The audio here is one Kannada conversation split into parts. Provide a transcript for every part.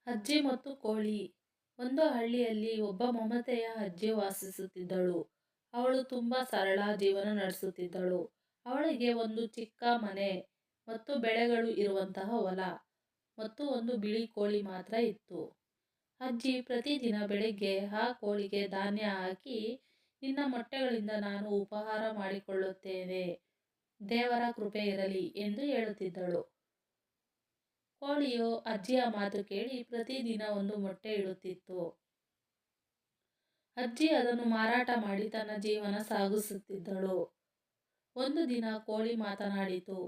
ಅಜ್ಜಿ ಮತ್ತು ಕೋಳಿ. ಒಂದು ಹಳ್ಳಿಯಲ್ಲಿ ಒಬ್ಬ ಮಮತೆಯ ಅಜ್ಜಿ ವಾಸಿಸುತ್ತಿದ್ದಳು. ಅವಳು ತುಂಬಾ ಸರಳ ಜೀವನ ನಡೆಸುತ್ತಿದ್ದಳು. ಅವಳಿಗೆ ಒಂದು ಚಿಕ್ಕ ಮನೆ ಮತ್ತು ಬೆಳೆಗಳು ಇರುವಂತಹ ಹೊಲ ಮತ್ತು ಒಂದು ಬಿಳಿ ಕೋಳಿ ಮಾತ್ರ ಇತ್ತು. ಅಜ್ಜಿ ಪ್ರತಿದಿನ ಬೆಳಿಗ್ಗೆ ಆ ಕೋಳಿಗೆ ಧಾನ್ಯ ಹಾಕಿ, ನಿನ್ನ ಮೊಟ್ಟೆಗಳಿಂದ ನಾನು ಉಪಹಾರ ಮಾಡಿಕೊಳ್ಳುತ್ತೇನೆ, ದೇವರ ಕೃಪೆ ಇರಲಿ ಎಂದು ಹೇಳುತ್ತಿದ್ದಳು. ಕೋಳಿಯು ಅಜ್ಜಿಯ ಮಾತು ಕೇಳಿ ಪ್ರತಿದಿನ ಒಂದು ಮೊಟ್ಟೆ ಇಡುತ್ತಿತ್ತು. ಅಜ್ಜಿ ಅದನ್ನು ಮಾರಾಟ ಮಾಡಿ ತನ್ನ ಜೀವನ ಸಾಗಿಸುತ್ತಿದ್ದಳು. ಒಂದು ದಿನ ಕೋಳಿ ಮಾತನಾಡಿತು.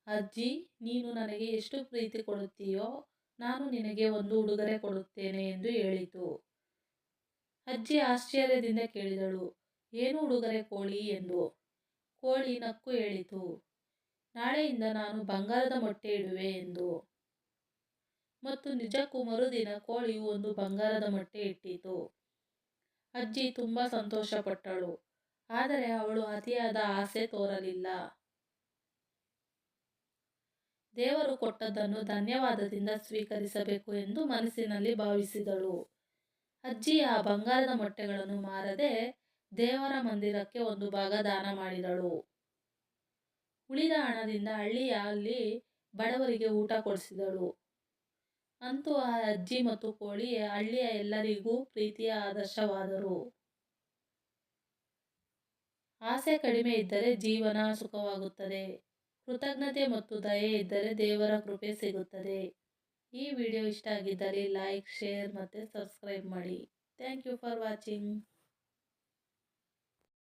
ಅಜ್ಜಿ, ನೀನು ನನಗೆ ಎಷ್ಟು ಪ್ರೀತಿ ಕೊಡುತ್ತೀಯೋ ನಾನು ನಿನಗೆ ಒಂದು ಉಡುಗೊರೆ ಕೊಡುತ್ತೇನೆ ಎಂದು ಹೇಳಿತು. ಅಜ್ಜಿ ಆಶ್ಚರ್ಯದಿಂದ ಕೇಳಿದಳು, ಏನು ಉಡುಗೊರೆ ಕೋಳಿ ಎಂದು. ಕೋಳಿ ನಕ್ಕು ಹೇಳಿತು, ನಾಳೆಯಿಂದ ನಾನು ಬಂಗಾರದ ಮೊಟ್ಟೆ ಇಡುವೆ ಎಂದು. ಮತ್ತು ನಿಜಕ್ಕೂ ಮರುದಿನ ಕೋಳಿಯು ಒಂದು ಬಂಗಾರದ ಮೊಟ್ಟೆ ಇಟ್ಟಿತು. ಅಜ್ಜಿ ತುಂಬಾ ಸಂತೋಷಪಟ್ಟಳು, ಆದರೆ ಅವಳು ಅತಿಯಾದ ಆಸೆ ತೋರಲಿಲ್ಲ. ದೇವರು ಕೊಟ್ಟದ್ದನ್ನು ಧನ್ಯವಾದದಿಂದ ಸ್ವೀಕರಿಸಬೇಕು ಎಂದು ಮನಸ್ಸಿನಲ್ಲಿ ಭಾವಿಸಿದಳು. ಅಜ್ಜಿ ಆ ಬಂಗಾರದ ಮೊಟ್ಟೆಗಳನ್ನು ಮಾರದೆ ದೇವರ ಮಂದಿರಕ್ಕೆ ಒಂದು ಭಾಗ ದಾನ ಮಾಡಿದಳು. ಉಳಿದ ಹಣದಿಂದ ಹಳ್ಳಿಯಲ್ಲಿ ಬಡವರಿಗೆ ಊಟ ಕೊಡಿಸಿದಳು. ಅಂತೂ ಆ ಅಜ್ಜಿ ಮತ್ತು ಕೋಳಿ ಹಳ್ಳಿಯ ಎಲ್ಲರಿಗೂ ಪ್ರೀತಿಯ ಆದರ್ಶವಾದರು. ಆಸೆ ಕಡಿಮೆ ಇದ್ದರೆ ಜೀವನ ಸುಖವಾಗುತ್ತದೆ. ಕೃತಜ್ಞತೆ ಮತ್ತು ದಯೆ ಇದ್ದರೆ ದೇವರ ಕೃಪೆ ಸಿಗುತ್ತದೆ. ಈ ವಿಡಿಯೋ ಇಷ್ಟ ಆಗಿದ್ದಲ್ಲಿ ಲೈಕ್, ಶೇರ್ ಮತ್ತು ಸಬ್ಸ್ಕ್ರೈಬ್ ಮಾಡಿ. Thank you for watching.